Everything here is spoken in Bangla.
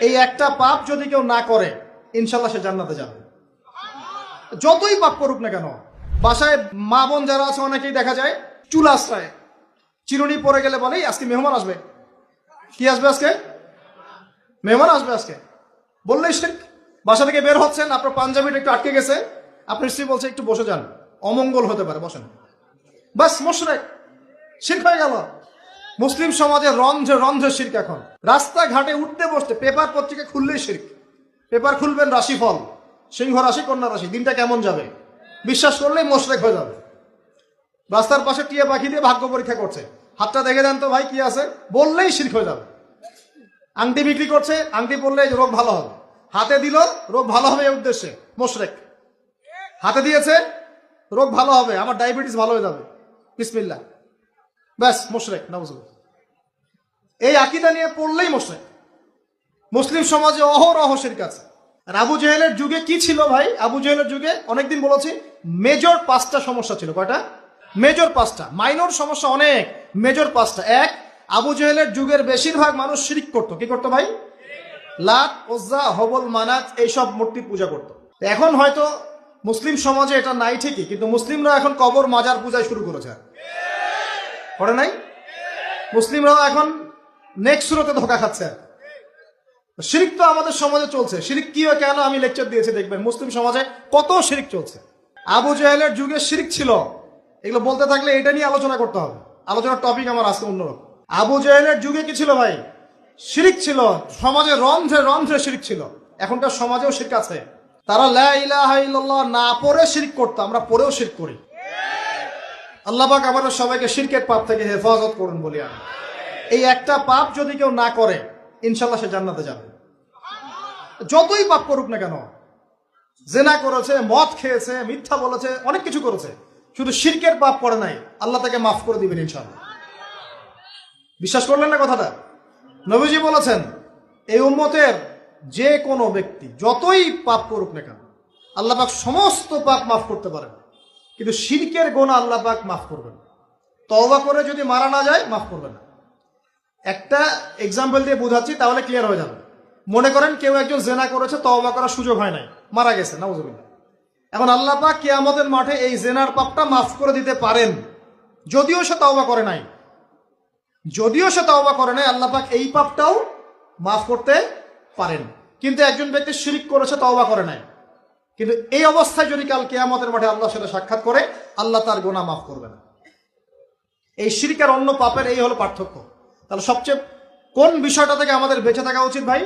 এই একটা পাপ যদি কেউ না করে ইনশাল্লাহ সে জান্নাতে যাবে, যতই পাপ করুক না কেন। বাসায় মা বোন যারা আছে অনেকেই দেখা যায় চুল আশ্রয়, চিরুনি পরে গেলে বলেই আজকে মেহমান আসবে। কি আসবে আজকে? মেহমান আসবে আজকে বললেই শিরক। বাসা থেকে বের হচ্ছেন, আপনার পাঞ্জাবিটা একটু আটকে গেছে, আপনার স্ত্রী বলছে একটু বসে যান, অমঙ্গল হতে পারে, বসেন। বাস মুশরিক, শিরক হয়ে গেল। মুসলিম সমাজে রন্ধ্রে রন্ধ্রে শিরক। এখন রাস্তাঘাটে উঠতে বসতে পেপার পত্রিকা খুললেই শিরক। পেপার খুলবেন রাশিফল, সিংহ রাশি কন্যা রাশি, দিনটা কেমন যাবে বিশ্বাস করলেই মুশরিক হয়ে যাবে। রাস্তার পাশে টিয়া পাখি দিয়ে ভাগ্য পরীক্ষা করছে, হাতটা দেখে দেন তো ভাই কি আছে, বললেই শিরক হয়ে যাবে। আংটি বিক্রি করছে, আংটি পরলে রোগ ভালো হবে, হাতে দিল রোগ ভালো হবে এই উদ্দেশ্যে, মুশরিক। হাতে দিয়েছে রোগ ভালো হবে, আমার ডায়াবেটিস ভালো হয়ে যাবে, বিসমিল্লাহ, ব্যাস মুশরিক, নাউজুবিল্লাহ। এই আকীদা নিয়ে পড়লেই মুশরিক। মুসলিম সমাজে অহরহ শিরক আছে। আর আবু জেহেলের যুগে কি ছিল ভাই? আবু জেহেলের যুগে অনেকদিন বলেছি মেজর 5টা সমস্যা ছিল। কয়টা? মেজর 5টা, মাইনর সমস্যা অনেক, মেজর 5টা। এক, আবু জেহেলের যুগের বেশিরভাগ মানুষ শিরক করতো। কি করতো ভাই? লাত, উজ্জা, হবল, মানাত এইসব মূর্তির পূজা করতো। এখন হয়তো মুসলিম সমাজে এটা নাই ঠিকই, কিন্তু মুসলিমরা এখন কবর মাজার পূজায় শুরু করেছে, করে নাই? মুসলিমরাও এখন নেক্সট সুরতে ধোকা খাচ্ছে। শিরক তো আমাদের সমাজে চলছে। শিরক কি হয় কেন আমি লেকচার দিয়েছি, দেখবেন মুসলিম সমাজে কত শিরক চলছে। আবু জেহেলের যুগে শিরক ছিল, এগুলো বলতে থাকলে এটা নিয়ে আলোচনা করতে হবে। আলোচনার টপিক আমার আজকে অন্যরকম। আবু জেহেলের যুগে কি ছিল ভাই? শিরক ছিল, সমাজে রন্ধ্রে রন্ধ্রে শিরক ছিল। এখনকার সমাজেও শিরক আছে। তারা লা ইলাহা ইল্লাল্লাহ না পড়ে শিরক করতো, আমরা পড়েও শিরক করি। আল্লাহ পাক আমাদের সবাইকে শিরকের পাপ থেকে হেফাজত করুন বলি আমি। এই একটা পাপ যদি কেউ না করে ইনশাল্লাহ সে জান্নাতে যাবে, যতই পাপ করুক না কেন। জেনা করেছে, মদ খেয়েছে, মিথ্যা বলেছে, অনেক কিছু করেছে, শুধু শিরকের পাপ করে নাই, আল্লাহ তাকে মাফ করে দিবেন ইনশাল্লাহ। বিশ্বাস করলেন না কথাটা? নবীজি বলেছেন এই উম্মতের যে কোনো ব্যক্তি যতই পাপ করুক না কেন আল্লাহ পাক সমস্ত পাপ মাফ করতে পারেন, কিন্তু শিরকের গুনাহ আল্লাহ পাক মাফ করবেন। তওবা করে যদি মারা না যায় মাফ করবেন না। একটা এক্সাম্পল দিয়ে বোঝাচ্ছি, তাহলে ক্লিয়ার হয়ে যাবে। মনে করেন কেউ একজন জেনা করেছে, তওবা করার সুযোগ হয় নাই, মারা গেছে, নাউজুবিল্লাহ। এখন আল্লাহ পাক কিয়ামতের মাঠে এই জেনার পাপটা মাফ করে দিতে পারেন, যদিও সে তওবা করে নাই। আল্লাহ পাক এই পাপটাও মাফ করতে পারেন। কিন্তু একজন ব্যক্তি শিরক করেছে, তওবা করে নাই, কিন্তু এই অবস্থায় যদি কাল কিয়ামতের মাঠে আল্লাহর সাথে সাক্ষাৎ করে, আল্লাহ তার গুনাহ মাফ করবে না। এই শিরক আর অন্য পাপের এই হলো পার্থক্য। তাহলে সবচেয়ে কোন বিষয়টা থেকে আমাদের বেঁচে থাকা উচিত ভাই?